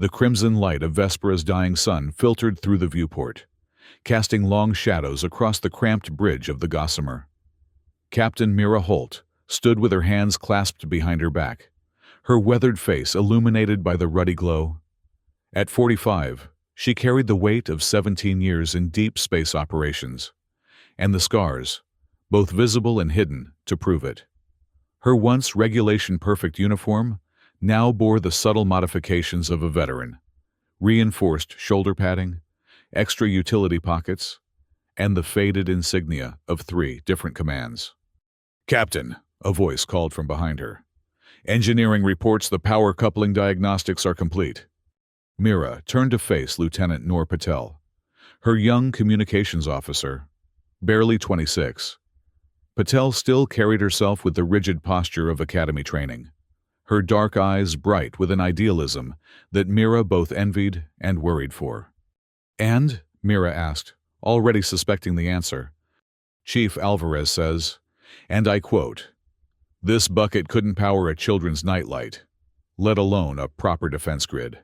The crimson light of Vespera's dying sun filtered through the viewport, casting long shadows across the cramped bridge of the Gossamer. Captain Mira Holt stood with her hands clasped behind her back, her weathered face illuminated by the ruddy glow. At 45, she carried the weight of 17 years in deep space operations, and the scars, both visible and hidden, to prove it. Her once regulation-perfect uniform now bore the subtle modifications of a veteran: reinforced shoulder padding, extra utility pockets, and the faded insignia of 3 different commands. "Captain," a voice called from behind her. "Engineering reports the power coupling diagnostics are complete." Mira turned to face Lieutenant Noor Patel, her young communications officer, barely 26. Patel still carried herself with the rigid posture of academy training, her dark eyes bright with an idealism that Mira both envied and worried for. "And?" Mira asked, already suspecting the answer. "Chief Alvarez says, and I quote, 'This bucket couldn't power a children's nightlight, let alone a proper defense grid.'"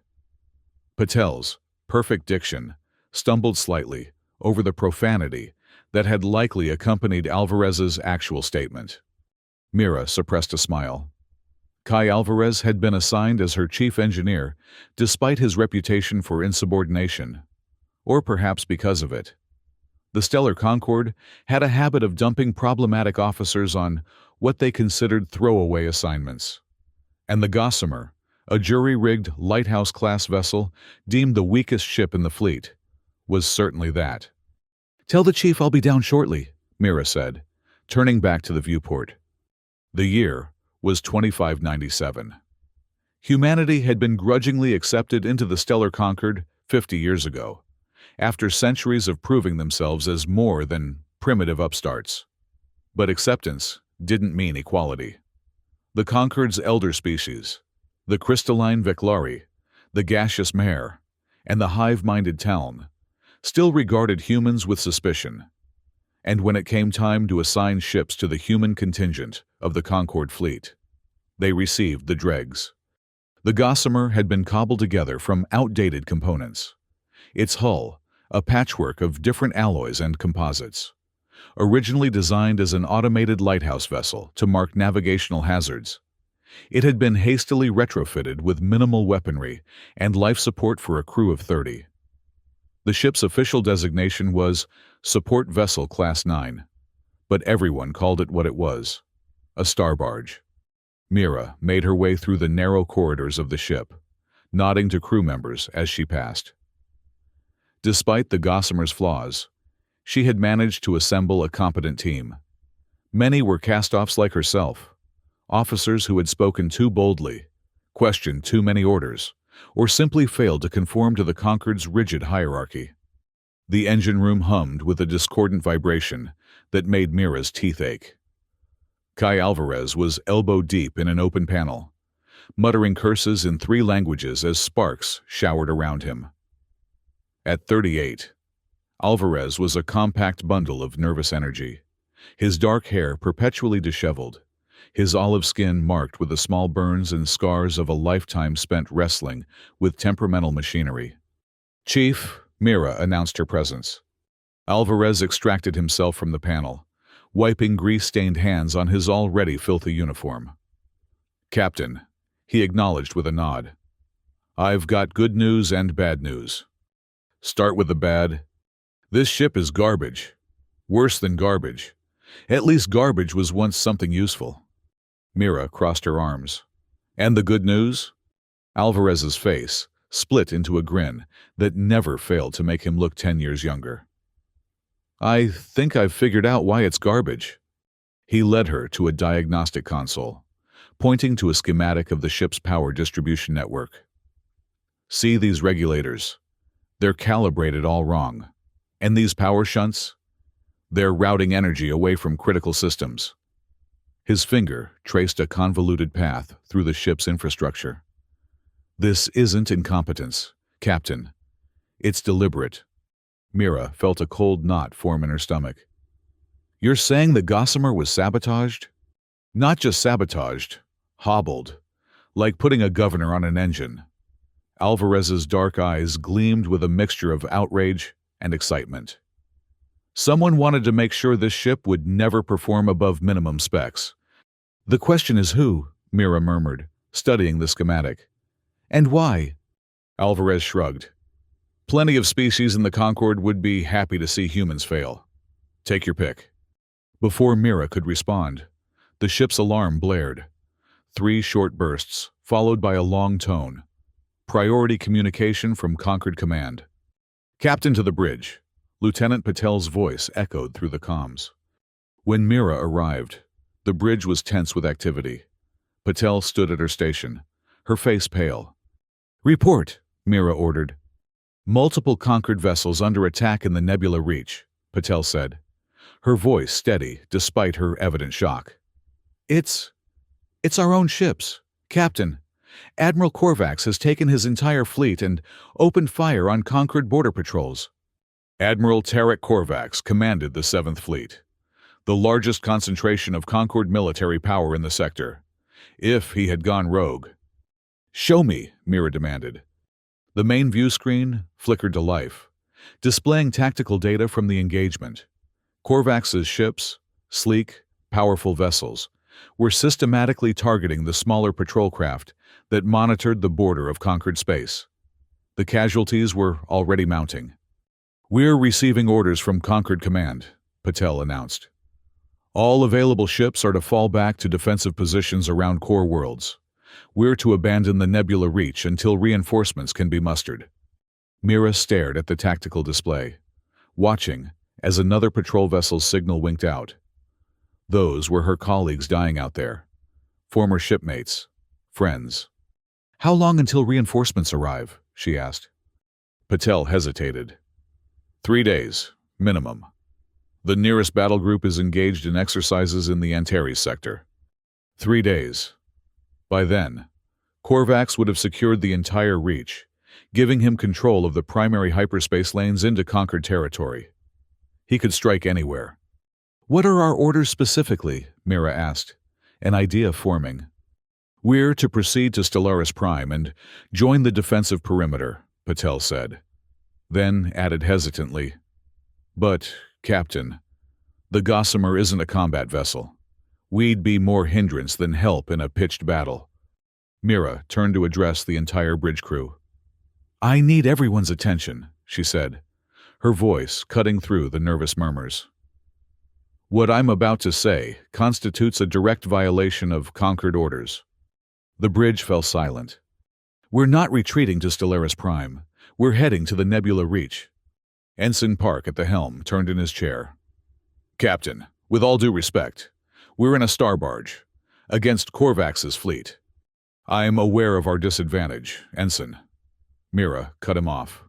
Patel's perfect diction stumbled slightly over the profanity that had likely accompanied Alvarez's actual statement. Mira suppressed a smile. Kai Alvarez had been assigned as her chief engineer despite his reputation for insubordination, or perhaps because of it. The Stellar Concorde had a habit of dumping problematic officers on what they considered throwaway assignments. And the Gossamer, a jury-rigged lighthouse-class vessel deemed the weakest ship in the fleet, was certainly that. "Tell the chief I'll be down shortly," Mira said, turning back to the viewport. The year was 2597. Humanity had been grudgingly accepted into the Stellar Concorde 50 years ago, after centuries of proving themselves as more than primitive upstarts. But acceptance didn't mean equality. The Concorde's elder species, the crystalline Veclari, the gaseous Mare, and the hive-minded Taln, still regarded humans with suspicion. And when it came time to assign ships to the human contingent of the Concorde fleet, they received the dregs. The Gossamer had been cobbled together from outdated components. Its hull, a patchwork of different alloys and composites. Originally designed as an automated lighthouse vessel to mark navigational hazards, it had been hastily retrofitted with minimal weaponry and life support for a crew of 30. The ship's official designation was Support Vessel Class 9, but everyone called it what it was: a star barge. Mira made her way through the narrow corridors of the ship, nodding to crew members as she passed. Despite the Gossamer's flaws, she had managed to assemble a competent team. Many were cast-offs like herself, officers who had spoken too boldly, questioned too many orders, or simply failed to conform to the Concorde's rigid hierarchy. The engine room hummed with a discordant vibration that made Mira's teeth ache. Kai Alvarez was elbow-deep in an open panel, muttering curses in 3 languages as sparks showered around him. At 38, Alvarez was a compact bundle of nervous energy, his dark hair perpetually disheveled, his olive skin marked with the small burns and scars of a lifetime spent wrestling with temperamental machinery. "Chief," Mira announced her presence. Alvarez extracted himself from the panel, wiping grease-stained hands on his already filthy uniform. "Captain," he acknowledged with a nod. "I've got good news and bad news. Start with the bad. This ship is garbage. Worse than garbage. At least garbage was once something useful." Mira crossed her arms. "And the good news?" Alvarez's face split into a grin that never failed to make him look 10 years younger. "I think I've figured out why it's garbage." He led her to a diagnostic console, pointing to a schematic of the ship's power distribution network. "See these regulators? They're calibrated all wrong. And these power shunts? They're routing energy away from critical systems." His finger traced a convoluted path through the ship's infrastructure. "This isn't incompetence, Captain. It's deliberate." Mira felt a cold knot form in her stomach. "You're saying the Gossamer was sabotaged?" "Not just sabotaged, hobbled, like putting a governor on an engine." Alvarez's dark eyes gleamed with a mixture of outrage and excitement. Someone wanted to make sure this ship would never perform above minimum specs. "The question is who?" Mira murmured, studying the schematic. "And why?" Alvarez shrugged. "Plenty of species in the Concorde would be happy to see humans fail. Take your pick." Before Mira could respond, the ship's alarm blared. 3 short bursts, followed by a long tone. Priority communication from Concorde Command. "Captain to the bridge." Lieutenant Patel's voice echoed through the comms. When Mira arrived, the bridge was tense with activity. Patel stood at her station, her face pale. "Report," Mira ordered. "Multiple Concorde vessels under attack in the Nebula Reach," Patel said, her voice steady despite her evident shock. It's our own ships, Captain. Admiral Korvax has taken his entire fleet and opened fire on Concorde border patrols." Admiral Tarek Korvax commanded the 7th Fleet, the largest concentration of Concorde military power in the sector. If he had gone rogue. "Show me," Mira demanded. The main view screen flickered to life, displaying tactical data from the engagement. Korvax's ships, sleek, powerful vessels, were systematically targeting the smaller patrol craft that monitored the border of Concorde space. The casualties were already mounting. "We're receiving orders from Concorde Command," Patel announced. "All available ships are to fall back to defensive positions around core worlds. We're to abandon the Nebula Reach until reinforcements can be mustered." Mira stared at the tactical display, watching as another patrol vessel's signal winked out. Those were her colleagues dying out there. Former shipmates, friends. "How long until reinforcements arrive?" she asked. Patel hesitated. 3 days, minimum. The nearest battle group is engaged in exercises in the Antares sector. 3 days. By then, Korvax would have secured the entire Reach, giving him control of the primary hyperspace lanes into Concorde territory. He could strike anywhere. "What are our orders specifically?" Mira asked, an idea forming. "We're to proceed to Stellaris Prime and join the defensive perimeter," Patel said. Then added hesitantly, "But, Captain, the Gossamer isn't a combat vessel. We'd be more hindrance than help in a pitched battle." Mira turned to address the entire bridge crew. "I need everyone's attention," she said, her voice cutting through the nervous murmurs. "What I'm about to say constitutes a direct violation of Concorde orders." The bridge fell silent. "We're not retreating to Stellaris Prime. We're heading to the Nebula Reach." Ensign Park at the helm turned in his chair. "Captain, with all due respect, we're in a star barge, against Korvax's fleet. I'm aware of our disadvantage, Ensign." Mira cut him off.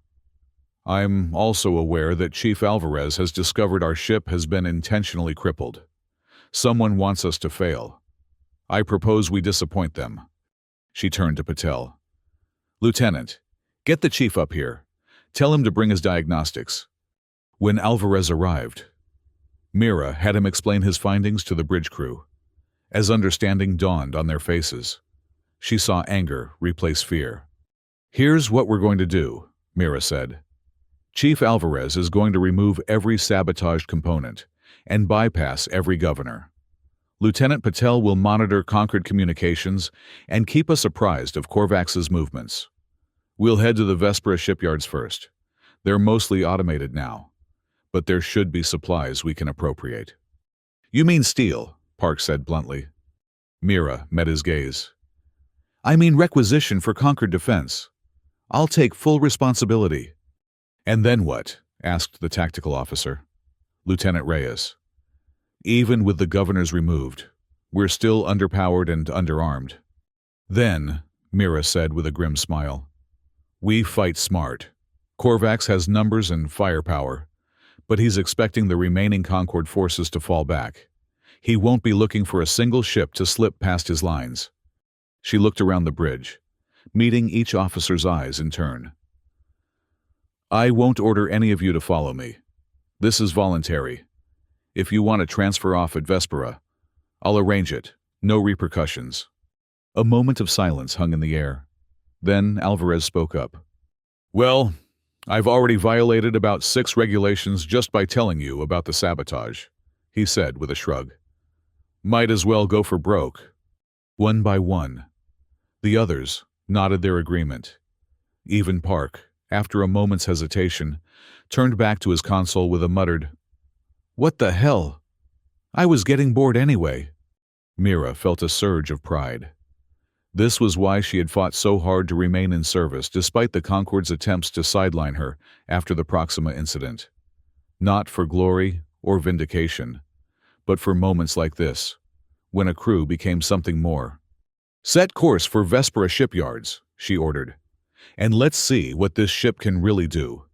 "I'm also aware that Chief Alvarez has discovered our ship has been intentionally crippled. Someone wants us to fail. I propose we disappoint them." She turned to Patel. "Lieutenant, get the chief up here. Tell him to bring his diagnostics." When Alvarez arrived, Mira had him explain his findings to the bridge crew. As understanding dawned on their faces, she saw anger replace fear. "Here's what we're going to do," Mira said. "Chief Alvarez is going to remove every sabotaged component and bypass every governor. Lieutenant Patel will monitor Concorde communications and keep us apprised of Korvax's movements. We'll head to the Vespera shipyards first. They're mostly automated now, but there should be supplies we can appropriate." "You mean steel," Park said bluntly. Mira met his gaze. "I mean requisition for Concorde defense. I'll take full responsibility." "And then what?" asked the tactical officer. Lieutenant Reyes. "Even with the governors removed, we're still underpowered and underarmed." "Then," Mira said with a grim smile, "we fight smart. Korvax has numbers and firepower, but he's expecting the remaining Concorde forces to fall back. He won't be looking for a single ship to slip past his lines." She looked around the bridge, meeting each officer's eyes in turn. "I won't order any of you to follow me. This is voluntary. If you want to transfer off at Vespera, I'll arrange it. No repercussions." A moment of silence hung in the air. Then Alvarez spoke up. Well, I've already violated about 6 regulations just by telling you about the sabotage, he said with a shrug. Might as well go for broke. One by one, the others nodded their agreement. Even Park, after a moment's hesitation, turned back to his console with a muttered, "What the hell? I was getting bored anyway." Mira felt a surge of pride. This was why she had fought so hard to remain in service despite the Concorde's attempts to sideline her after the Proxima incident. Not for glory or vindication, but for moments like this, when a crew became something more. "Set course for Vespera shipyards," she ordered, "and let's see what this ship can really do."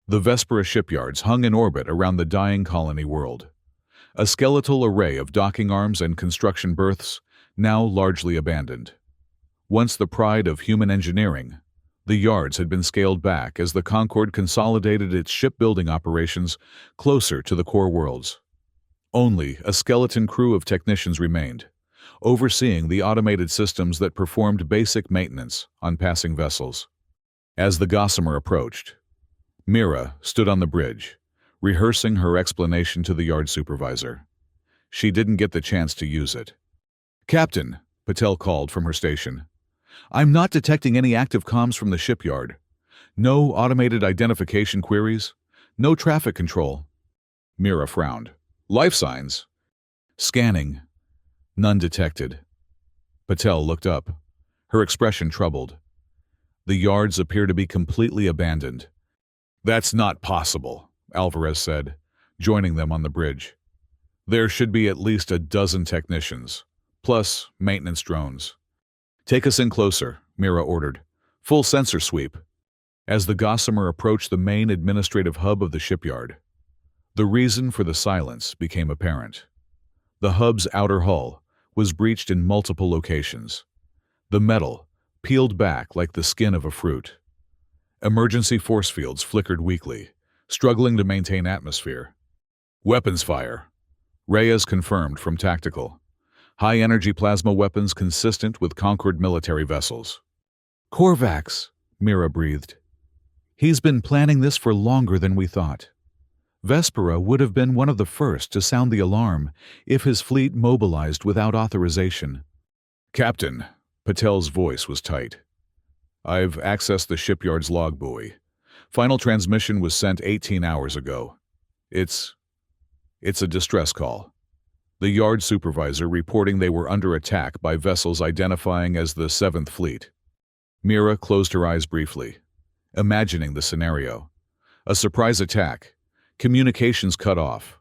The Vespera shipyards hung in orbit around the dying colony world. A skeletal array of docking arms and construction berths, now largely abandoned. Once the pride of human engineering, the yards had been scaled back as the Concorde consolidated its shipbuilding operations closer to the core worlds. Only a skeleton crew of technicians remained, overseeing the automated systems that performed basic maintenance on passing vessels. As the Gossamer approached, Mira stood on the bridge, rehearsing her explanation to the yard supervisor. She didn't get the chance to use it. "Captain," Patel called from her station, "I'm not detecting any active comms from the shipyard. No automated identification queries. No traffic control." Mira frowned. "Life signs?" "Scanning. None detected." Patel looked up, her expression troubled. "The yards appear to be completely abandoned." "That's not possible," Alvarez said, joining them on the bridge. "There should be at least a dozen technicians, plus maintenance drones." "Take us in closer," Mira ordered. "Full sensor sweep." As the Gossamer approached the main administrative hub of the shipyard, the reason for the silence became apparent. The hub's outer hull was breached in multiple locations. The metal peeled back like the skin of a fruit. Emergency force fields flickered weakly, struggling to maintain atmosphere. "Weapons fire," Reyes confirmed from tactical. "High-energy plasma weapons consistent with Concorde military vessels." "Korvax," Mira breathed. "He's been planning this for longer than we thought. Vespera would have been one of the first to sound the alarm if his fleet mobilized without authorization." "Captain," Patel's voice was tight. "I've accessed the shipyard's log buoy. Final transmission was sent 18 hours ago. It's a distress call. The yard supervisor reporting they were under attack by vessels identifying as the 7th Fleet." Mira closed her eyes briefly, imagining the scenario. A surprise attack, communications cut off,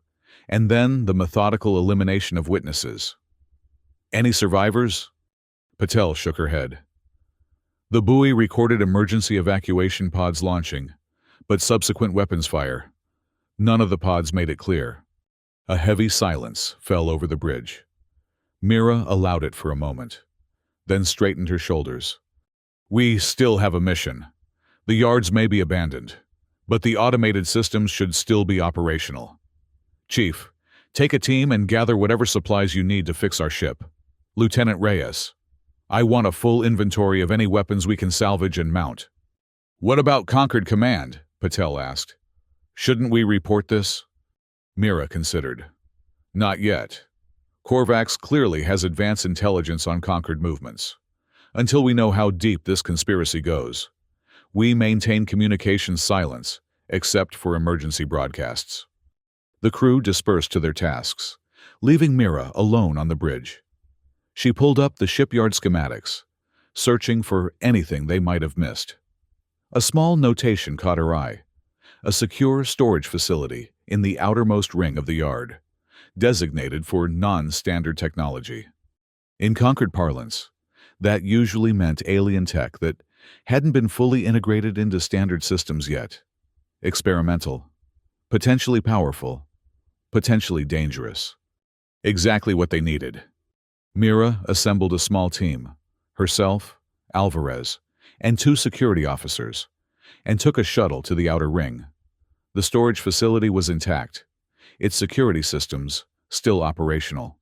and then the methodical elimination of witnesses. "Any survivors?" Patel shook her head. "The buoy recorded emergency evacuation pods launching, but subsequent weapons fire. None of the pods made it clear." A heavy silence fell over the bridge. Mira allowed it for a moment, then straightened her shoulders. "We still have a mission. The yards may be abandoned, but the automated systems should still be operational. Chief, take a team and gather whatever supplies you need to fix our ship. Lieutenant Reyes, I want a full inventory of any weapons we can salvage and mount." "What about Concord Command?" Patel asked. "Shouldn't we report this?" Mira considered. "Not yet. Korvax clearly has advanced intelligence on Concord movements. Until we know how deep this conspiracy goes, we maintain communications silence, except for emergency broadcasts." The crew dispersed to their tasks, leaving Mira alone on the bridge. She pulled up the shipyard schematics, searching for anything they might have missed. A small notation caught her eye: a secure storage facility in the outermost ring of the yard, designated for non-standard technology. In Concord parlance, that usually meant alien tech that hadn't been fully integrated into standard systems yet. Experimental, potentially powerful, potentially dangerous. Exactly what they needed. Mira assembled a small team, herself, Alvarez, and 2 security officers, and took a shuttle to the outer ring. The storage facility was intact, its security systems still operational.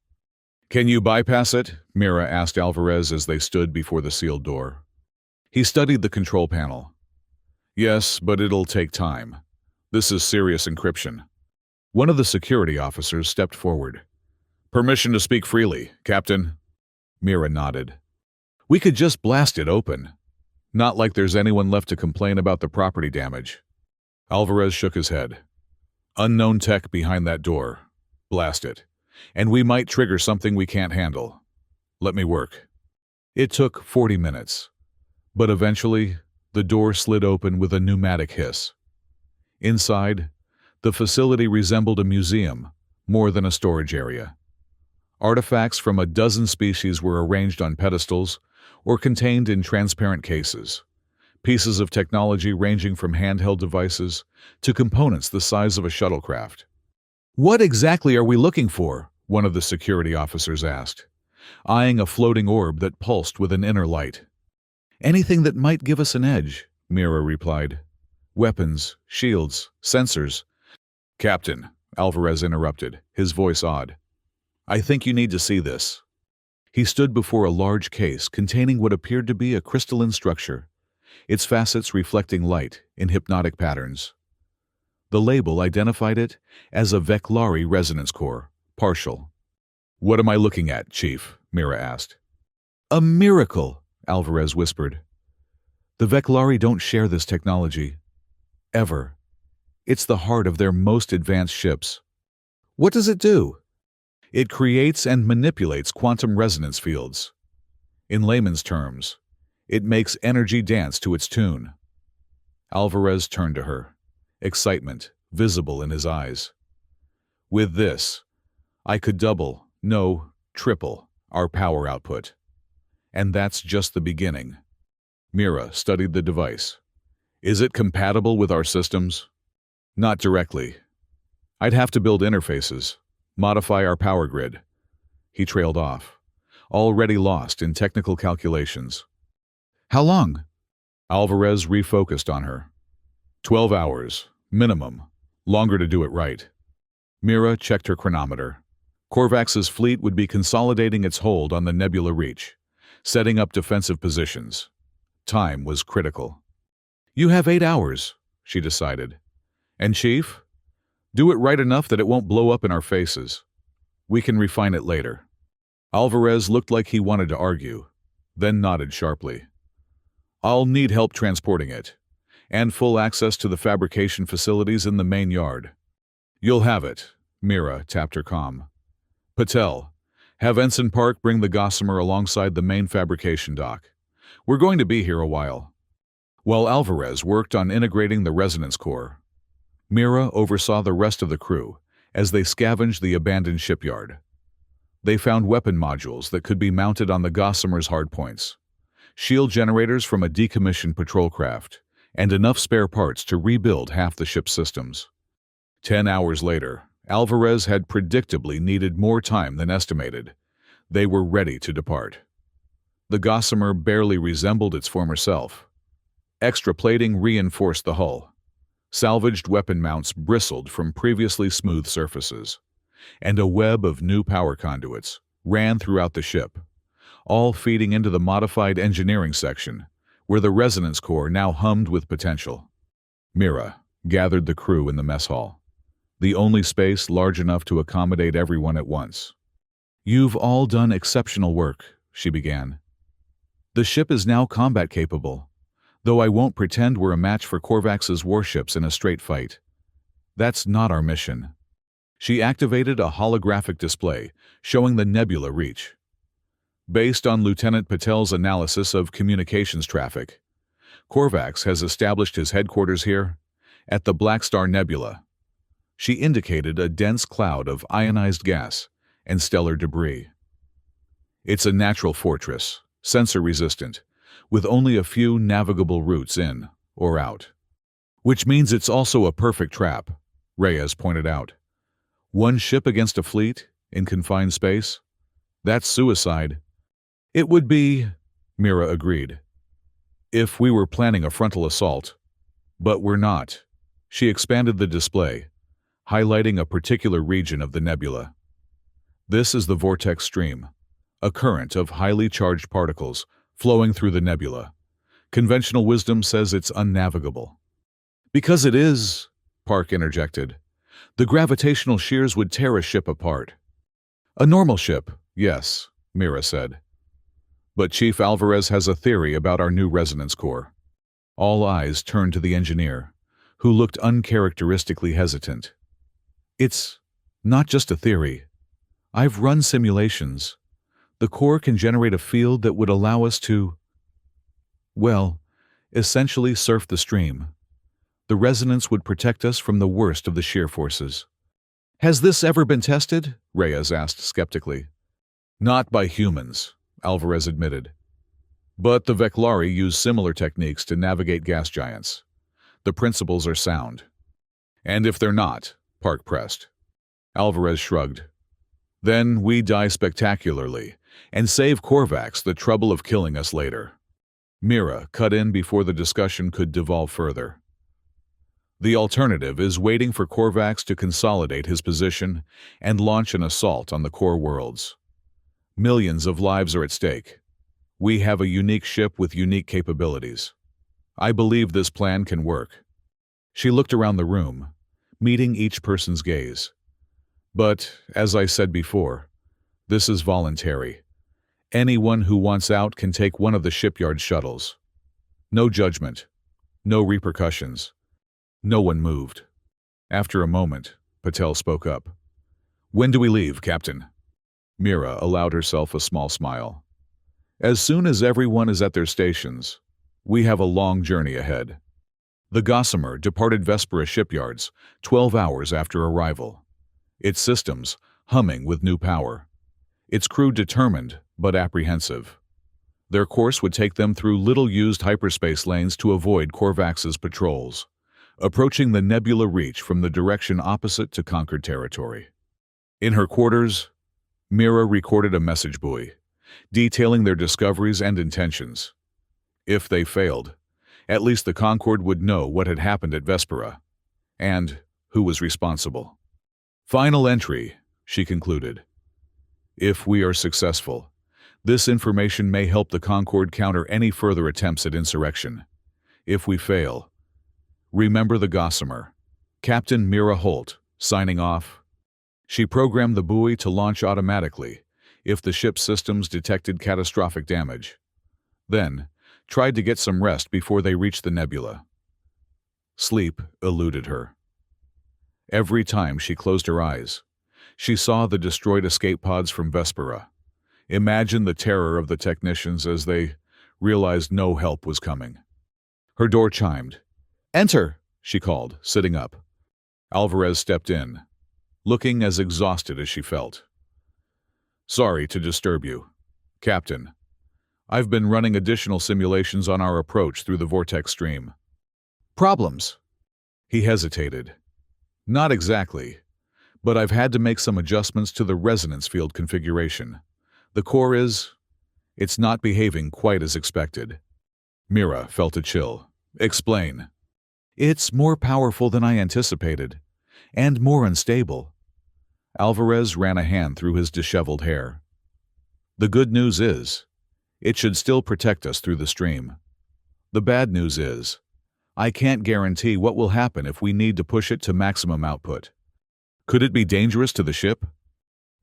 "Can you bypass it?" Mira asked Alvarez as they stood before the sealed door. He studied the control panel. Yes, but it'll take time. This is serious encryption. One of the security officers stepped forward. Permission to speak freely, Captain. Mira nodded. We could just blast it open. Not like there's anyone left to complain about the property damage. Alvarez shook his head. Unknown tech behind that door. Blast it. And we might trigger something we can't handle. Let me work. It took 40 minutes. But eventually, the door slid open with a pneumatic hiss. Inside, the facility resembled a museum, more than a storage area. Artifacts from a dozen species were arranged on pedestals or contained in transparent cases. Pieces of technology ranging from handheld devices to components the size of a shuttlecraft. What exactly are we looking for? One of the security officers asked, eyeing a floating orb that pulsed with an inner light. Anything that might give us an edge, Mira replied. Weapons, shields, sensors. Captain, Alvarez interrupted, his voice odd. I think you need to see this. He stood before a large case containing what appeared to be a crystalline structure, its facets reflecting light in hypnotic patterns. The label identified it as a Veclari resonance core, partial. What am I looking at, Chief? Mira asked. A miracle, Alvarez whispered. The Veclari don't share this technology. Ever. It's the heart of their most advanced ships. What does it do? It creates and manipulates quantum resonance fields. In layman's terms, it makes energy dance to its tune. Alvarez turned to her, excitement visible in his eyes. With this, I could double, no, triple, our power output. And that's just the beginning. Mira studied the device. Is it compatible with our systems? Not directly. I'd have to build interfaces, modify our power grid. He trailed off, already lost in technical calculations. How long? Alvarez refocused on her. 12 hours, minimum, longer to do it right. Mira checked her chronometer. Korvax's fleet would be consolidating its hold on the Nebula Reach, setting up defensive positions. Time was critical. You have 8 hours, she decided. And Chief? Do it right enough that it won't blow up in our faces. We can refine it later. Alvarez looked like he wanted to argue, then nodded sharply. I'll need help transporting it, and full access to the fabrication facilities in the main yard. You'll have it, Mira tapped her comm. Patel, have Ensign Park bring the Gossamer alongside the main fabrication dock. We're going to be here a while. While Alvarez worked on integrating the resonance core, Mira oversaw the rest of the crew as they scavenged the abandoned shipyard. They found weapon modules that could be mounted on the Gossamer's hardpoints, shield generators from a decommissioned patrol craft, and enough spare parts to rebuild half the ship's systems. 10 hours later, Alvarez had predictably needed more time than estimated. They were ready to depart. The Gossamer barely resembled its former self. Extra plating reinforced the hull. Salvaged weapon mounts bristled from previously smooth surfaces, and a web of new power conduits ran throughout the ship, all feeding into the modified engineering section, where the resonance core now hummed with potential. Mira gathered the crew in the mess hall, the only space large enough to accommodate everyone at once. You've all done exceptional work, she began. The ship is now combat capable, though I won't pretend we're a match for Korvax's warships in a straight fight. That's not our mission. She activated a holographic display showing the Nebula Reach. Based on Lieutenant Patel's analysis of communications traffic, Korvax has established his headquarters here, at the Black Star Nebula. She indicated a dense cloud of ionized gas and stellar debris. It's a natural fortress, sensor-resistant, with only a few navigable routes in or out. Which means it's also a perfect trap, Reyes pointed out. One ship against a fleet, in confined space? That's suicide. It would be, Mira agreed, if we were planning a frontal assault. But we're not. She expanded the display, highlighting a particular region of the nebula. This is the vortex stream, a current of highly charged particles flowing through the nebula, Conventional wisdom says it's unnavigable. Because it is, Park interjected. The gravitational shears would tear a ship apart. A normal ship, yes, Mira said. But Chief Alvarez has a theory about our new resonance core. All eyes turned to the engineer, who looked uncharacteristically hesitant. It's not just a theory. I've run simulations. The core can generate a field that would allow us to, well, essentially surf the stream. The resonance would protect us from the worst of the shear forces. Has this ever been tested? Reyes asked skeptically. Not by humans, Alvarez admitted. But the Veclari use similar techniques to navigate gas giants. The principles are sound. And if they're not, Park pressed. Alvarez shrugged. Then we die spectacularly and save Korvax the trouble of killing us later. Mira cut in before the discussion could devolve further. The alternative is waiting for Korvax to consolidate his position and launch an assault on the core worlds. Millions of lives are at stake. We have a unique ship with unique capabilities. I believe this plan can work. She looked around the room, meeting each person's gaze. But, as I said before, this is voluntary. Anyone who wants out can take one of the shipyard shuttles. No judgment. No repercussions. No one moved. After a moment, Patel spoke up. When do we leave, Captain? Mira allowed herself a small smile. As soon as everyone is at their stations, we have a long journey ahead. The Gossamer departed Vespera shipyards 12 hours after arrival. Its systems humming with new power. Its crew determined but apprehensive. Their course would take them through little-used hyperspace lanes to avoid Korvax's patrols, approaching the nebula reach from the direction opposite to conquered territory. In her quarters, Mira recorded a message buoy, detailing their discoveries and intentions. If they failed, at least the Concorde would know what had happened at Vespera, and who was responsible. Final entry, she concluded. If we are successful, this information may help the Concorde counter any further attempts at insurrection. If we fail, remember the Gossamer. Captain Mira Holt, signing off. She programmed the buoy to launch automatically if the ship's systems detected catastrophic damage. Then, tried to get some rest before they reached the nebula. Sleep eluded her. Every time she closed her eyes, she saw the destroyed escape pods from Vespera. Imagine the terror of the technicians as they realized no help was coming. Her door chimed. "Enter," she called, sitting up. Alvarez stepped in, looking as exhausted as she felt. "Sorry to disturb you, Captain. I've been running additional simulations on our approach through the vortex stream." "Problems?" He hesitated. "Not exactly, but I've had to make some adjustments to the resonance field configuration. The core it's not behaving quite as expected." Mira felt a chill. "Explain." "It's more powerful than I anticipated, and more unstable." Alvarez ran a hand through his disheveled hair. "The good news is, it should still protect us through the stream. The bad news is, I can't guarantee what will happen if we need to push it to maximum output. Could it be dangerous to the ship?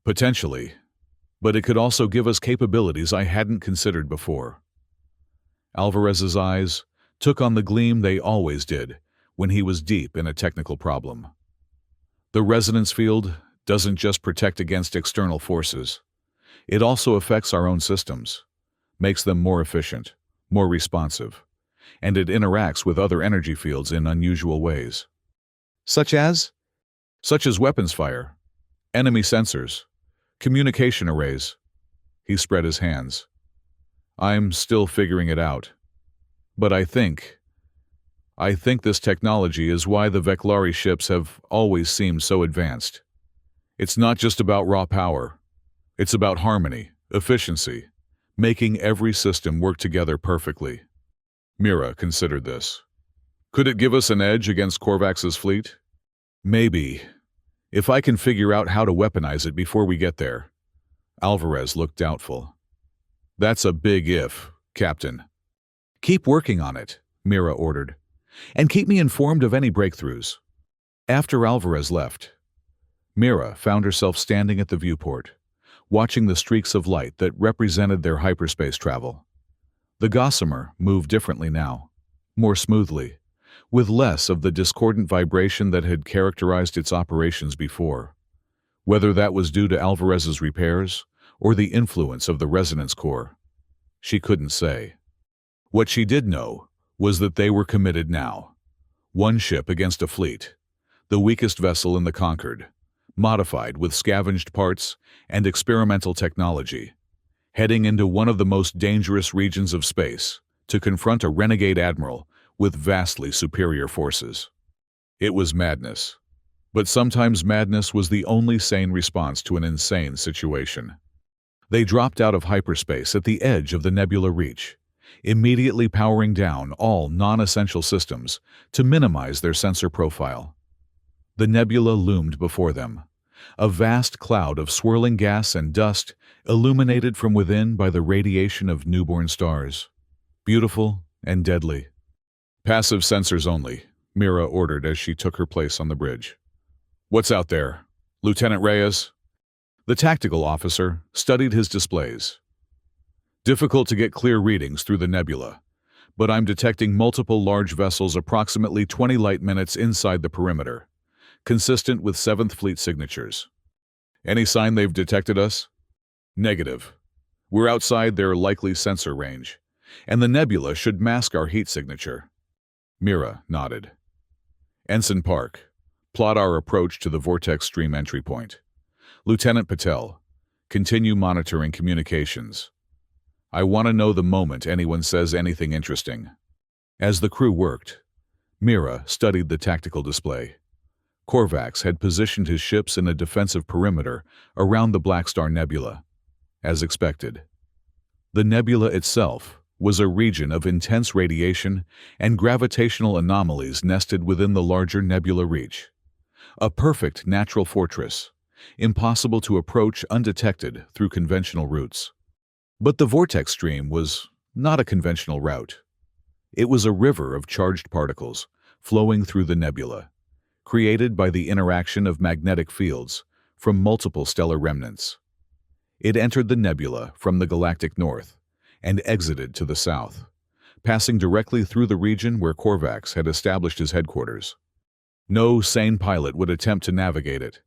Potentially, but it could also give us capabilities I hadn't considered before." Alvarez's eyes took on the gleam they always did when he was deep in a technical problem. The resonance field doesn't just protect against external forces. It also affects our own systems, makes them more efficient, more responsive, and it interacts with other energy fields in unusual ways. Such as weapons fire, enemy sensors, communication arrays. He spread his hands. "I'm still figuring it out. But I think this technology is why the Veclari ships have always seemed so advanced. It's not just about raw power. It's about harmony, efficiency, making every system work together perfectly." Mira considered this. "Could it give us an edge against Korvax's fleet?" "Maybe, if I can figure out how to weaponize it before we get there." Alvarez looked doubtful. "That's a big if, Captain." Keep working on it, Mira ordered, and keep me informed of any breakthroughs. After Alvarez left, Mira found herself standing at the viewport, watching the streaks of light that represented their hyperspace travel. The Gossamer moved differently now, more smoothly, with less of the discordant vibration that had characterized its operations before. Whether that was due to Alvarez's repairs or the influence of the resonance core, she couldn't say. What she did know was that they were committed now. One ship against a fleet, the weakest vessel in the Concord, modified with scavenged parts and experimental technology, heading into one of the most dangerous regions of space to confront a renegade admiral with vastly superior forces. It was madness. But sometimes madness was the only sane response to an insane situation. They dropped out of hyperspace at the edge of the nebula reach, immediately powering down all non-essential systems to minimize their sensor profile. The nebula loomed before them, a vast cloud of swirling gas and dust illuminated from within by the radiation of newborn stars. Beautiful and deadly. Passive sensors only, Mira ordered as she took her place on the bridge. What's out there, Lieutenant Reyes? The tactical officer studied his displays. Difficult to get clear readings through the nebula, but I'm detecting multiple large vessels approximately 20 light minutes inside the perimeter, consistent with 7th Fleet signatures. Any sign they've detected us? Negative. We're outside their likely sensor range, and the nebula should mask our heat signature. Mira nodded. Ensign Park, plot our approach to the vortex stream entry point. Lieutenant Patel, continue monitoring communications. I want to know the moment anyone says anything interesting. As the crew worked, Mira studied the tactical display. Korvax had positioned his ships in a defensive perimeter around the Black Star Nebula, as expected. The nebula itself was a region of intense radiation and gravitational anomalies nested within the larger nebula reach. A perfect natural fortress, impossible to approach undetected through conventional routes. But the vortex stream was not a conventional route. It was a river of charged particles flowing through the nebula, created by the interaction of magnetic fields from multiple stellar remnants. It entered the nebula from the galactic north and exited to the south, passing directly through the region where Korvax had established his headquarters. No sane pilot would attempt to navigate it.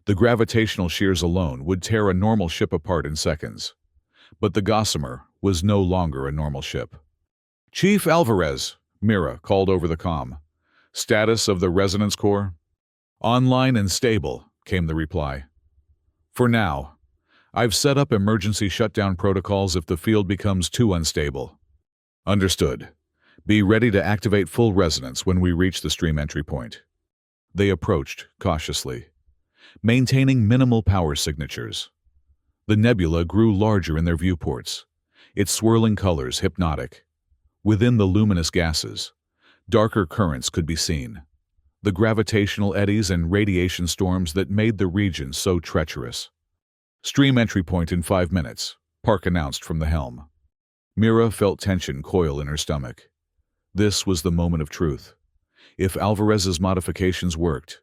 The gravitational shears alone would tear a normal ship apart in seconds. But the Gossamer was no longer a normal ship. Chief Alvarez, Mira called over the comm. Status of the resonance core? Online and stable, came the reply. For now. I've set up emergency shutdown protocols if the field becomes too unstable. Understood. Be ready to activate full resonance when we reach the stream entry point. They approached cautiously, maintaining minimal power signatures. The nebula grew larger in their viewports, its swirling colors hypnotic. Within the luminous gases, darker currents could be seen, the gravitational eddies and radiation storms that made the region so treacherous. Stream entry point in 5 minutes, Park announced from the helm. Mira felt tension coil in her stomach. This was the moment of truth. If Alvarez's modifications worked,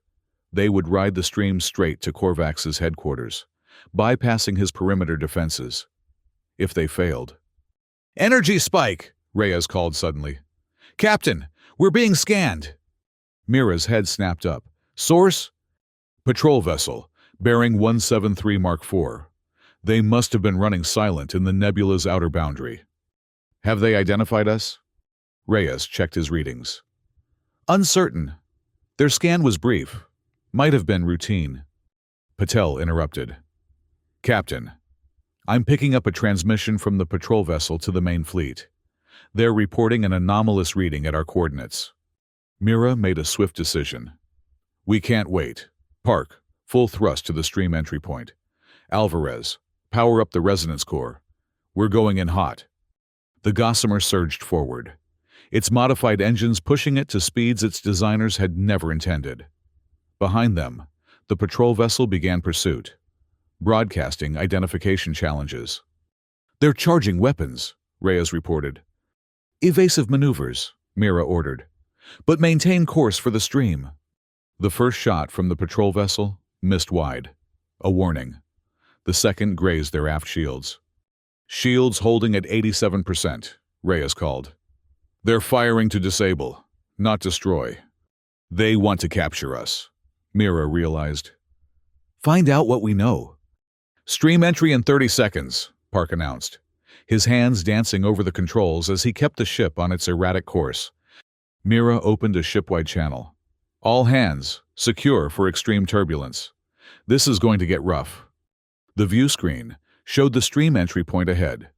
they would ride the stream straight to Korvax's headquarters, bypassing his perimeter defenses. If they failed. Energy spike, Reyes called suddenly. Captain, we're being scanned. Mira's head snapped up. Source? Patrol vessel, bearing 173 Mark IV. They must have been running silent in the nebula's outer boundary. Have they identified us? Reyes checked his readings. Uncertain. Their scan was brief. Might have been routine. Patel interrupted. Captain, I'm picking up a transmission from the patrol vessel to the main fleet. They're reporting an anomalous reading at our coordinates. Mira made a swift decision. We can't wait. Park, full thrust to the stream entry point. Alvarez, power up the resonance core. We're going in hot. The Gossamer surged forward, its modified engines pushing it to speeds its designers had never intended. Behind them, the patrol vessel began pursuit, broadcasting identification challenges. They're charging weapons, Reyes reported. Evasive maneuvers, Mira ordered, but maintain course for the stream. The first shot from the patrol vessel missed wide. A warning. The second grazed their aft shields. Shields holding at 87%, Reyes called. They're firing to disable, not destroy. They want to capture us, Mira realized. Find out what we know. Stream entry in 30 seconds, Park announced, his hands dancing over the controls as he kept the ship on its erratic course. Mira opened a shipwide channel. All hands, secure for extreme turbulence. This is going to get rough. The view screen showed the stream entry point ahead,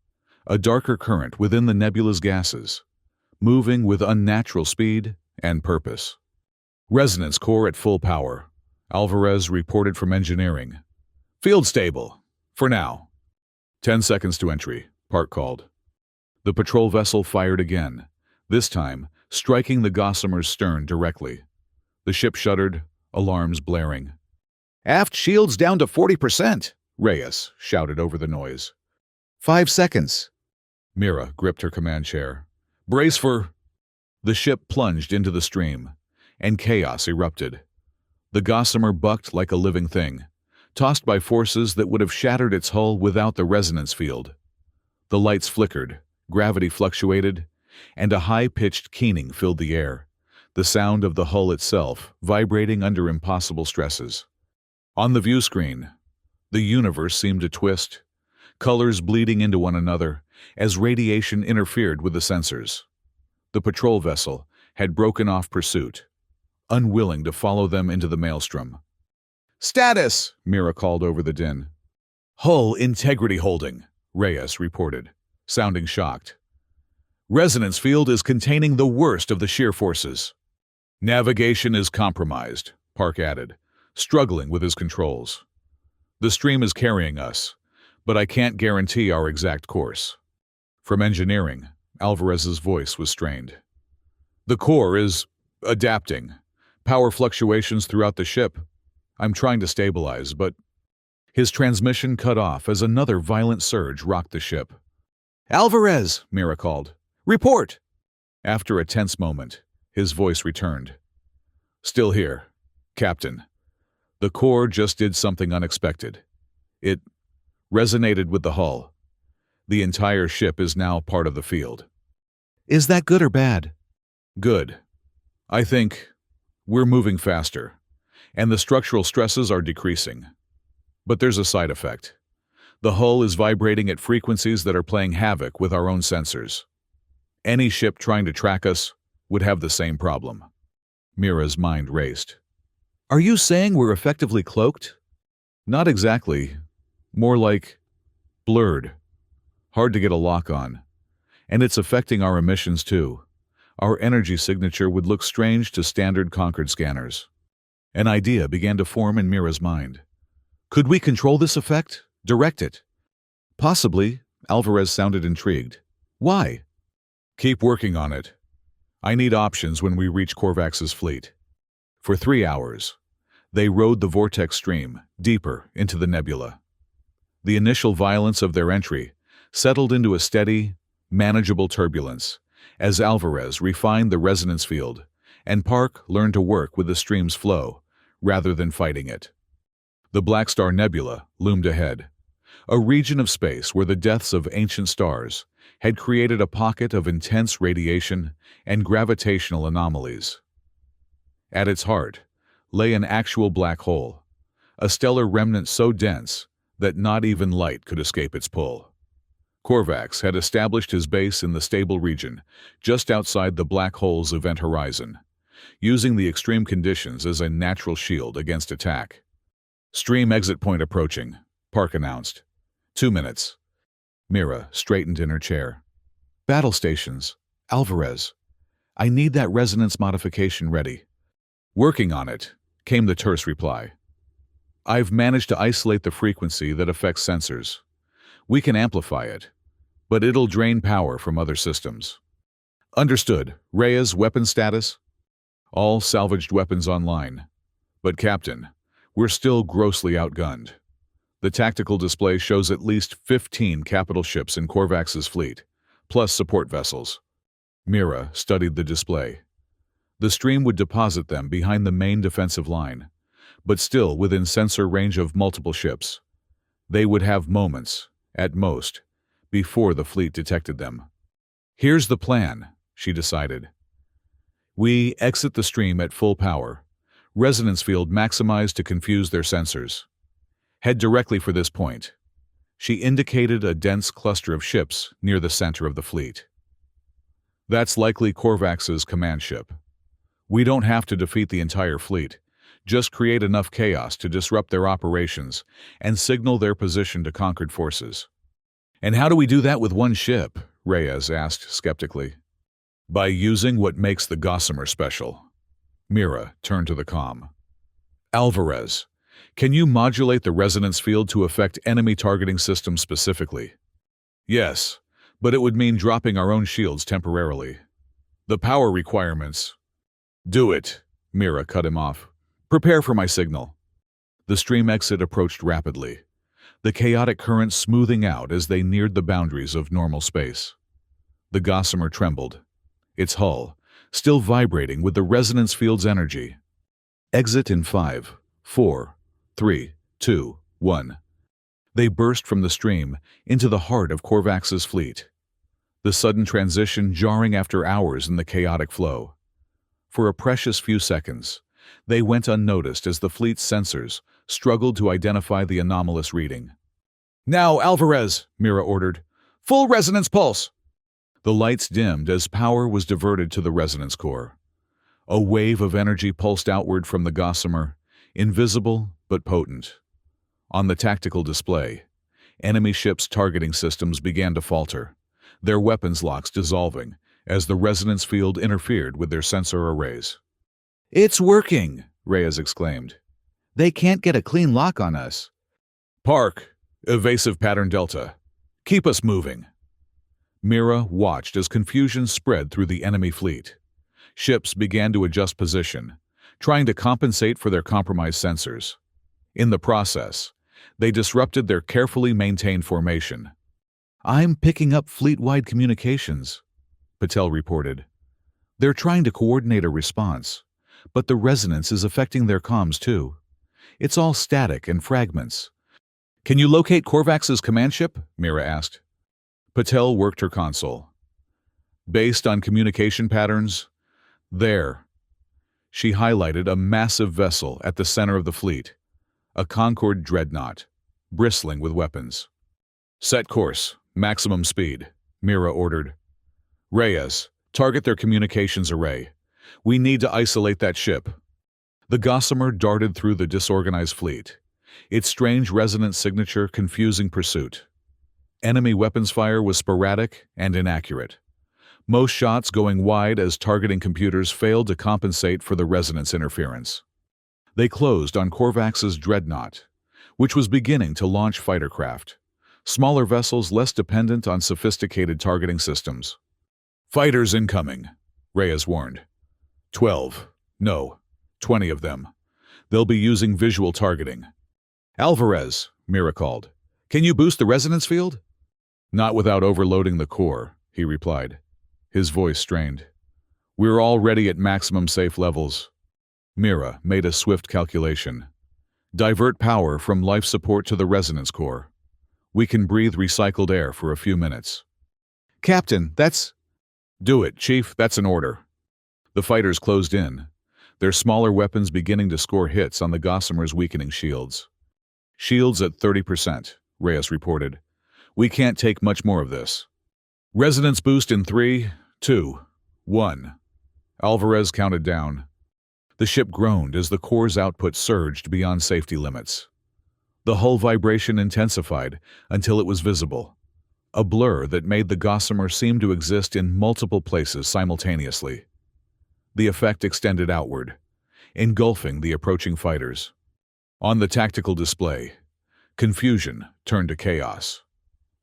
a darker current within the nebula's gases, moving with unnatural speed and purpose. Resonance core at full power, Alvarez reported from engineering. Field stable, for now. 10 seconds to entry, Park called. The patrol vessel fired again, this time striking the Gossamer's stern directly. The ship shuddered, alarms blaring. Aft shields down to 40%, Reyes shouted over the noise. 5 seconds. Mira gripped her command chair. Brace for... The ship plunged into the stream, and chaos erupted. The Gossamer bucked like a living thing, tossed by forces that would have shattered its hull without the resonance field. The lights flickered, gravity fluctuated, and a high-pitched keening filled the air, the sound of the hull itself vibrating under impossible stresses. On the view screen, the universe seemed to twist, colors bleeding into one another as radiation interfered with the sensors. The patrol vessel had broken off pursuit, unwilling to follow them into the maelstrom. Status, Mira called over the din. Hull integrity holding, Reyes reported, sounding shocked. Resonance field is containing the worst of the shear forces. Navigation is compromised, Park added, struggling with his controls. The stream is carrying us, but I can't guarantee our exact course. From engineering, Alvarez's voice was strained. The core is adapting. Power fluctuations throughout the ship. I'm trying to stabilize, but... His transmission cut off as another violent surge rocked the ship. Alvarez, Mira called. Report! After a tense moment, his voice returned. Still here, Captain. The core just did something unexpected. It resonated with the hull. The entire ship is now part of the field. Is that good or bad? Good. I think we're moving faster, and the structural stresses are decreasing. But there's a side effect. The hull is vibrating at frequencies that are playing havoc with our own sensors. Any ship trying to track us would have the same problem. Mira's mind raced. Are you saying we're effectively cloaked? Not exactly. More like blurred. Hard to get a lock on. And it's affecting our emissions too. Our energy signature would look strange to standard Concord scanners. An idea began to form in Mira's mind. Could we control this effect? Direct it? Possibly, Alvarez sounded intrigued. Why? Keep working on it. I need options when we reach Korvax's fleet. For 3 hours, they rode the vortex stream deeper into the nebula. The initial violence of their entry settled into a steady, manageable turbulence as Alvarez refined the resonance field and Park learned to work with the stream's flow rather than fighting it. The Black Star Nebula loomed ahead, a region of space where the deaths of ancient stars had created a pocket of intense radiation and gravitational anomalies. At its heart lay an actual black hole, a stellar remnant so dense that not even light could escape its pull. Korvax had established his base in the stable region, just outside the black hole's event horizon, using the extreme conditions as a natural shield against attack. Stream exit point approaching, Park announced. 2 minutes. Mira straightened in her chair. Battle stations. Alvarez. I need that resonance modification ready. Working on it, came the terse reply. I've managed to isolate the frequency that affects sensors. We can amplify it, but it'll drain power from other systems. Understood. Reyes, weapon status? All salvaged weapons online. But Captain, we're still grossly outgunned. The tactical display shows at least 15 capital ships in Korvax's fleet, plus support vessels. Mira studied the display. The stream would deposit them behind the main defensive line, but still within sensor range of multiple ships. They would have moments, at most, before the fleet detected them. Here's the plan, she decided. We exit the stream at full power, resonance field maximized to confuse their sensors. Head directly for this point. She indicated a dense cluster of ships near the center of the fleet. That's likely Korvax's command ship. We don't have to defeat the entire fleet, just create enough chaos to disrupt their operations and signal their position to conquered forces. And how do we do that with one ship? Reyes asked skeptically. By using what makes the Gossamer special. Mira turned to the comm. Alvarez, can you modulate the resonance field to affect enemy targeting systems specifically? Yes, but it would mean dropping our own shields temporarily. The power requirements. Do it, Mira cut him off. Prepare for my signal. The stream exit approached rapidly, the chaotic current smoothing out as they neared the boundaries of normal space. The Gossamer trembled, its hull still vibrating with the resonance field's energy. Exit in 5, 4, 3, 2, 1. They burst from the stream into the heart of Korvax's fleet, the sudden transition jarring after hours in the chaotic flow. For a precious few seconds, they went unnoticed as the fleet's sensors struggled to identify the anomalous reading. Now, Alvarez, Mira ordered. Full resonance pulse! The lights dimmed as power was diverted to the resonance core. A wave of energy pulsed outward from the Gossamer, invisible but potent. On the tactical display, enemy ships' targeting systems began to falter, their weapons locks dissolving as the resonance field interfered with their sensor arrays. It's working, Reyes exclaimed. They can't get a clean lock on us. Park, evasive pattern Delta. Keep us moving. Mira watched as confusion spread through the enemy fleet. Ships began to adjust position, trying to compensate for their compromised sensors. In the process, they disrupted their carefully maintained formation. I'm picking up fleet-wide communications, Patel reported. They're trying to coordinate a response, but the resonance is affecting their comms too. It's all static and fragments. Can you locate Korvax's command ship? Mira asked. Patel worked her console. Based on communication patterns, there. She highlighted a massive vessel at the center of the fleet, a Concorde dreadnought, bristling with weapons. Set course, maximum speed, Mira ordered. Reyes, target their communications array. We need to isolate that ship. The Gossamer darted through the disorganized fleet, its strange resonance signature confusing pursuit. Enemy weapons fire was sporadic and inaccurate, most shots going wide as targeting computers failed to compensate for the resonance interference. They closed on Korvax's dreadnought, which was beginning to launch fighter craft, smaller vessels less dependent on sophisticated targeting systems. Fighters incoming, Reyes warned. 12, no, 20 of them. They'll be using visual targeting. Alvarez, Mira called. Can you boost the resonance field? Not without overloading the core, he replied, his voice strained. We're already at maximum safe levels. Mira made a swift calculation. Divert power from life support to the resonance core. We can breathe recycled air for a few minutes. Captain, that's... Do it, Chief, that's an order. The fighters closed in, their smaller weapons beginning to score hits on the Gossamer's weakening shields. Shields at 30%, Reyes reported. We can't take much more of this. Resonance boost in 3, 2, 1. Alvarez counted down. The ship groaned as the core's output surged beyond safety limits. The hull vibration intensified until it was visible, a blur that made the Gossamer seem to exist in multiple places simultaneously. The effect extended outward, engulfing the approaching fighters. On the tactical display, confusion turned to chaos.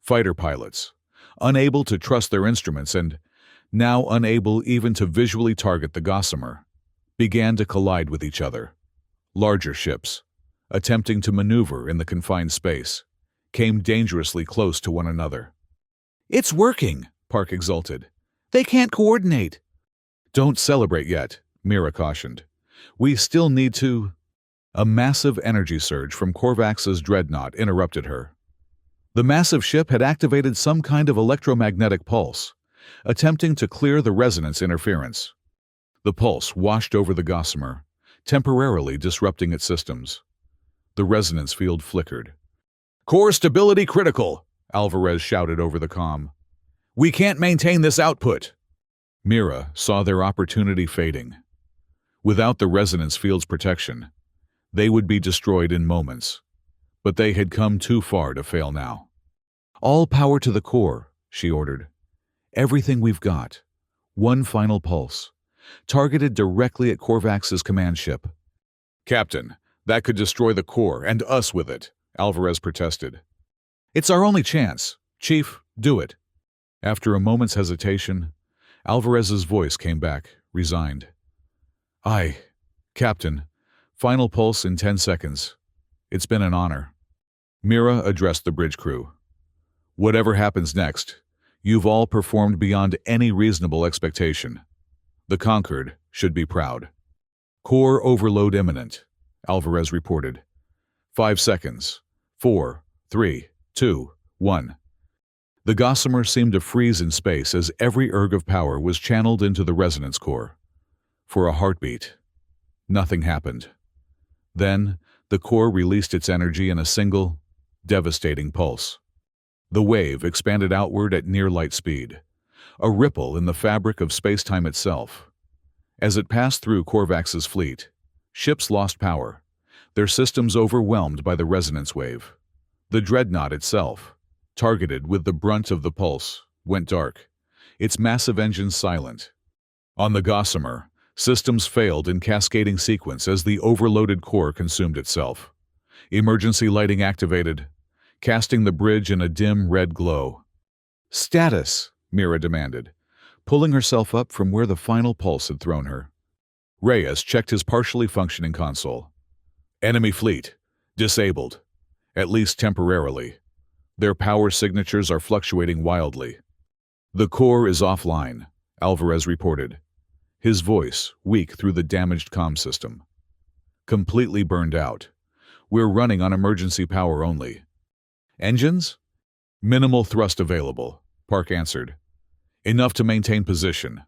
Fighter pilots, unable to trust their instruments and now unable even to visually target the Gossamer, began to collide with each other. Larger ships, attempting to maneuver in the confined space, came dangerously close to one another. It's working, Park exulted. They can't coordinate. Don't celebrate yet, Mira cautioned. We still need to... A massive energy surge from Korvax's dreadnought interrupted her. The massive ship had activated some kind of electromagnetic pulse, attempting to clear the resonance interference. The pulse washed over the Gossamer, temporarily disrupting its systems. The resonance field flickered. "Core stability critical," Alvarez shouted over the comm. "We can't maintain this output." Mira saw their opportunity fading. Without the resonance field's protection, they would be destroyed in moments. But they had come too far to fail now. "All power to the core," she ordered. "Everything we've got. One final pulse, targeted directly at Korvax's command ship." "Captain, that could destroy the core and us with it," Alvarez protested. "It's our only chance. Chief, do it." After a moment's hesitation, Alvarez's voice came back, resigned. "Aye, Captain. Final pulse in 10 seconds. It's been an honor." Mira addressed the bridge crew. "Whatever happens next, you've all performed beyond any reasonable expectation. The Conquered should be proud." "Core overload imminent," Alvarez reported. 5 seconds. 4, 3, 2, 1. The Gossamer seemed to freeze in space as every erg of power was channeled into the resonance core. For a heartbeat, nothing happened. Then, the core released its energy in a single, devastating pulse. The wave expanded outward at near light speed, a ripple in the fabric of space-time itself. As it passed through Korvax's fleet, ships lost power, their systems overwhelmed by the resonance wave. The dreadnought itself, targeted with the brunt of the pulse, went dark, its massive engines silent. On the Gossamer, systems failed in cascading sequence as the overloaded core consumed itself. Emergency lighting activated, casting the bridge in a dim red glow. "Status," Mira demanded, pulling herself up from where the final pulse had thrown her. Reyes checked his partially functioning console. "Enemy fleet. Disabled. At least temporarily. Their power signatures are fluctuating wildly." "The core is offline," Alvarez reported, his voice weak through the damaged comm system. "Completely burned out. We're running on emergency power only." "Engines?" "Minimal thrust available," Park answered. "Enough to maintain position,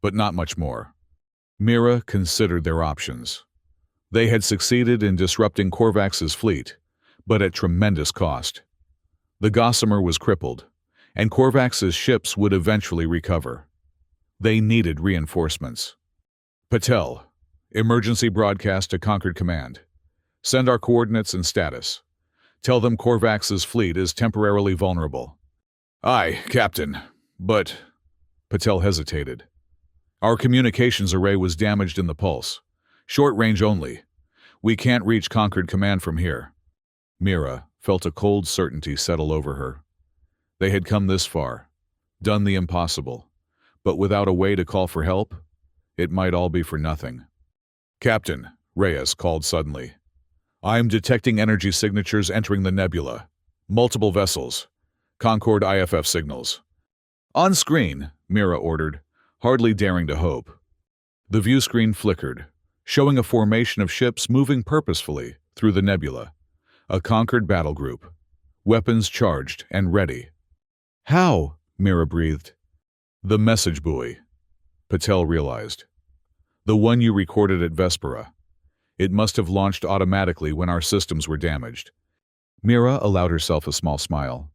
but not much more." Mira considered their options. They had succeeded in disrupting Korvax's fleet, but at tremendous cost. The Gossamer was crippled, and Korvax's ships would eventually recover. They needed reinforcements. "Patel, emergency broadcast to Conquered Command. Send our coordinates and status. Tell them Korvax's fleet is temporarily vulnerable." "Aye, Captain, but..." Patel hesitated. "Our communications array was damaged in the pulse. Short range only. We can't reach Conquered Command from here." Mira felt a cold certainty settle over her. They had come this far, done the impossible, but without a way to call for help, it might all be for nothing. "Captain," Reyes called suddenly. "I'm detecting energy signatures entering the nebula. Multiple vessels. Concord IFF signals." "On screen," Mira ordered, hardly daring to hope. The view screen flickered, showing a formation of ships moving purposefully through the nebula. A Conquered battle group. Weapons charged and ready. "How?" Mira breathed. "The message buoy," Patel realized. "The one you recorded at Vespera. It must have launched automatically when our systems were damaged." Mira allowed herself a small smile.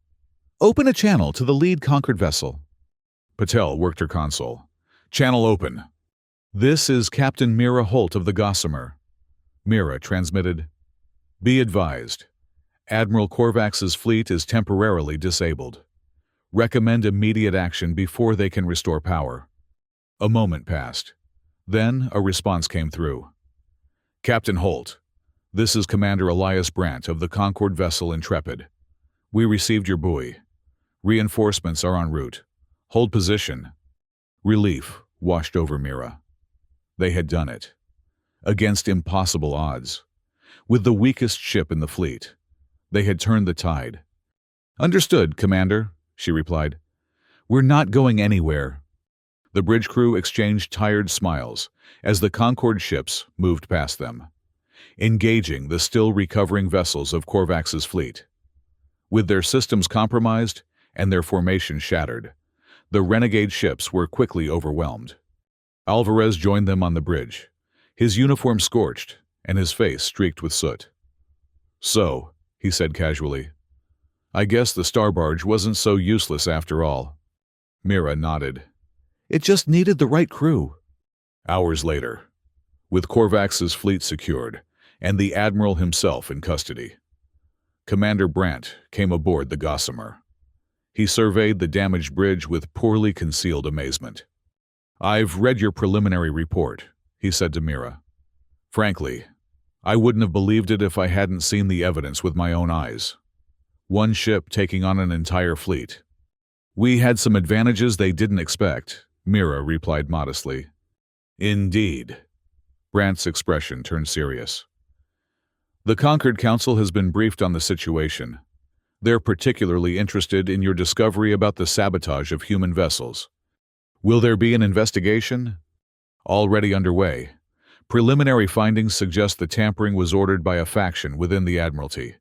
"Open a channel to the lead Conquered vessel." Patel worked her console. "Channel open." "This is Captain Mira Holt of the Gossamer." Mira transmitted, "Be advised. Admiral Korvax's fleet is temporarily disabled. Recommend immediate action before they can restore power." A moment passed. Then a response came through. "Captain Holt, this is Commander Elias Brandt of the Concord vessel Intrepid. We received your buoy. Reinforcements are en route. Hold position." Relief washed over Mira. They had done it. Against impossible odds. With the weakest ship in the fleet. They had turned the tide. "Understood, Commander," she replied. "We're not going anywhere." The bridge crew exchanged tired smiles as the Concorde ships moved past them, engaging the still recovering vessels of Korvax's fleet. With their systems compromised and their formation shattered, the renegade ships were quickly overwhelmed. Alvarez joined them on the bridge, his uniform scorched and his face streaked with soot. "So," he said casually, "I guess the star barge wasn't so useless after all." Mira nodded. "It just needed the right crew." Hours later, with Korvax's fleet secured and the admiral himself in custody, Commander Brandt came aboard the Gossamer. He surveyed the damaged bridge with poorly concealed amazement. "I've read your preliminary report," he said to Mira. "Frankly, I wouldn't have believed it if I hadn't seen the evidence with my own eyes. One ship taking on an entire fleet." "We had some advantages they didn't expect," Mira replied modestly. "Indeed." Brandt's expression turned serious. "The Concord Council has been briefed on the situation. They're particularly interested in your discovery about the sabotage of human vessels. Will there be an investigation?" "Already underway. Preliminary findings suggest the tampering was ordered by a faction within the Admiralty,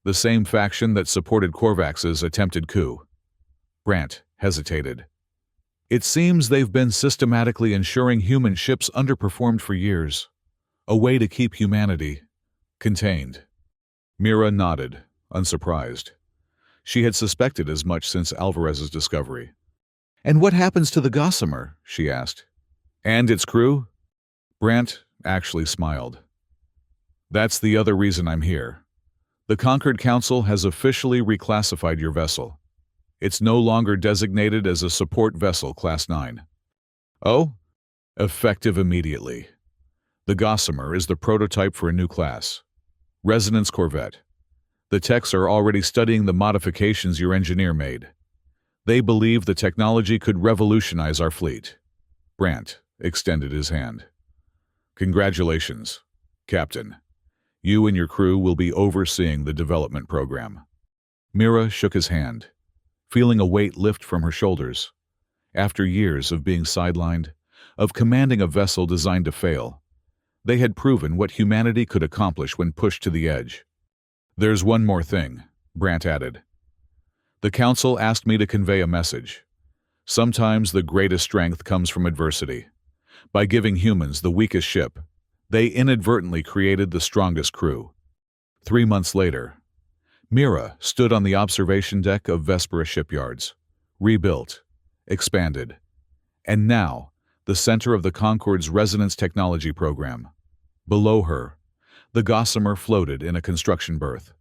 the same faction that supported Korvax's attempted coup." Brandt hesitated. "It seems they've been systematically ensuring human ships underperformed for years. A way to keep humanity contained." Mira nodded, unsurprised. She had suspected as much since Alvarez's discovery. "And what happens to the Gossamer?" she asked. "And its crew?" Brandt actually smiled. "That's the other reason I'm here. The Concord Council has officially reclassified your vessel. It's no longer designated as a support vessel Class 9. "Oh?" "Effective immediately. The Gossamer is the prototype for a new class, Resonance Corvette. The techs are already studying the modifications your engineer made. They believe the technology could revolutionize our fleet." Brandt extended his hand. "Congratulations, Captain. You and your crew will be overseeing the development program." Mira shook his hand, feeling a weight lift from her shoulders. After years of being sidelined, of commanding a vessel designed to fail, they had proven what humanity could accomplish when pushed to the edge. "There's one more thing," Brandt added. "The Council asked me to convey a message. Sometimes the greatest strength comes from adversity. By giving humans the weakest ship, they inadvertently created the strongest crew." 3 months later, Mira stood on the observation deck of Vespera shipyards, rebuilt, expanded, and now the center of the Concorde's resonance technology program. Below her, the Gossamer floated in a construction berth,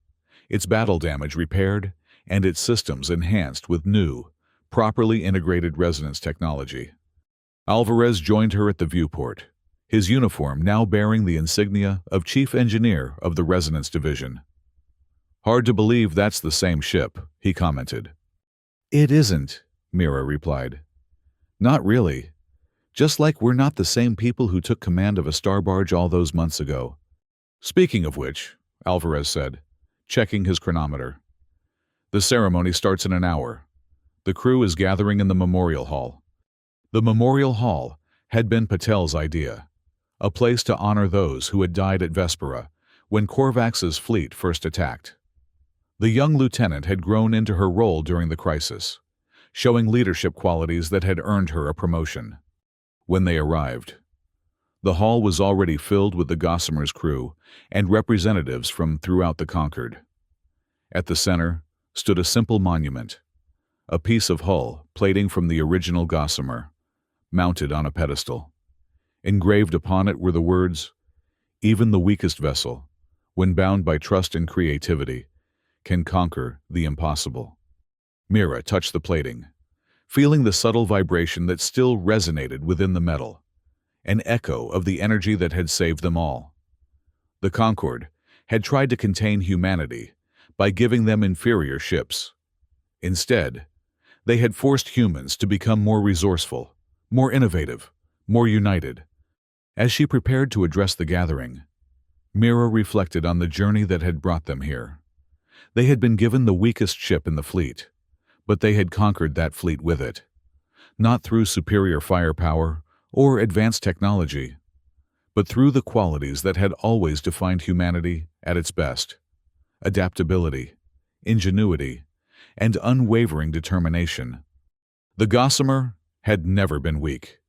its battle damage repaired and its systems enhanced with new, properly integrated resonance technology. Alvarez joined her at the viewport, his uniform now bearing the insignia of Chief Engineer of the Resonance Division. "Hard to believe that's the same ship," he commented. "It isn't," Mira replied. "Not really. Just like we're not the same people who took command of a star barge all those months ago." "Speaking of which," Alvarez said, checking his chronometer, "the ceremony starts in an hour. The crew is gathering in the Memorial Hall." The Memorial Hall had been Patel's idea, a place to honor those who had died at Vespera when Korvax's fleet first attacked. The young lieutenant had grown into her role during the crisis, showing leadership qualities that had earned her a promotion. When they arrived, the hall was already filled with the Gossamer's crew and representatives from throughout the Concord. At the center stood a simple monument, a piece of hull plating from the original Gossamer, mounted on a pedestal. Engraved upon it were the words, "Even the weakest vessel, when bound by trust and creativity, can conquer the impossible." Mira touched the plating, feeling the subtle vibration that still resonated within the metal, an echo of the energy that had saved them all. The Concorde had tried to contain humanity by giving them inferior ships. Instead, they had forced humans to become more resourceful, more innovative, more united. As she prepared to address the gathering, Mira reflected on the journey that had brought them here. They had been given the weakest ship in the fleet, but they had conquered that fleet with it. not through superior firepower or advanced technology, but through the qualities that had always defined humanity at its best: adaptability, ingenuity, and unwavering determination. The Gossamer had never been weak.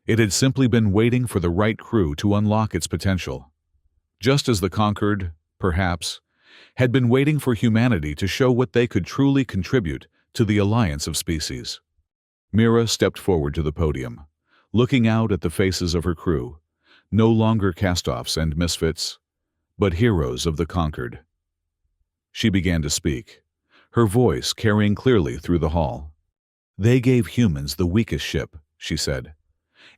It had simply been waiting for the right crew to unlock its potential. Just as the Conquered, perhaps, had been waiting for humanity to show what they could truly contribute to the alliance of species. Mira stepped forward to the podium, looking out at the faces of her crew, no longer cast-offs and misfits, but heroes of the Conquered. She began to speak, her voice carrying clearly through the hall. "They gave humans the weakest ship," she said,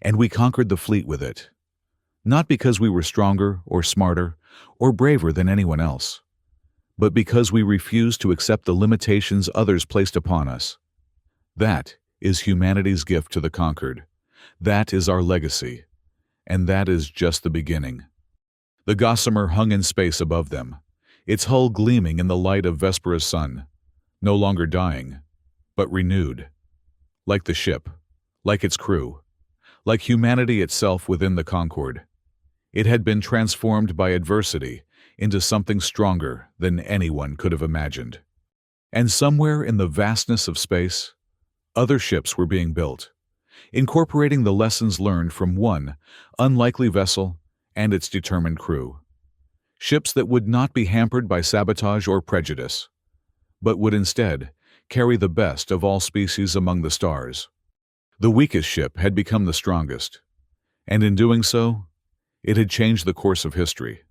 "and we conquered the fleet with it. Not because we were stronger or smarter or braver than anyone else, but because we refused to accept the limitations others placed upon us. That is humanity's gift to the Conquered. That is our legacy. And that is just the beginning." The Gossamer hung in space above them, its hull gleaming in the light of Vespera's sun, no longer dying, but renewed. Like the ship, like its crew, like humanity itself within the Concorde, it had been transformed by adversity into something stronger than anyone could have imagined. And somewhere in the vastness of space, other ships were being built, incorporating the lessons learned from one unlikely vessel and its determined crew. Ships that would not be hampered by sabotage or prejudice, but would instead carry the best of all species among the stars. The weakest ship had become the strongest, and in doing so, it had changed the course of history.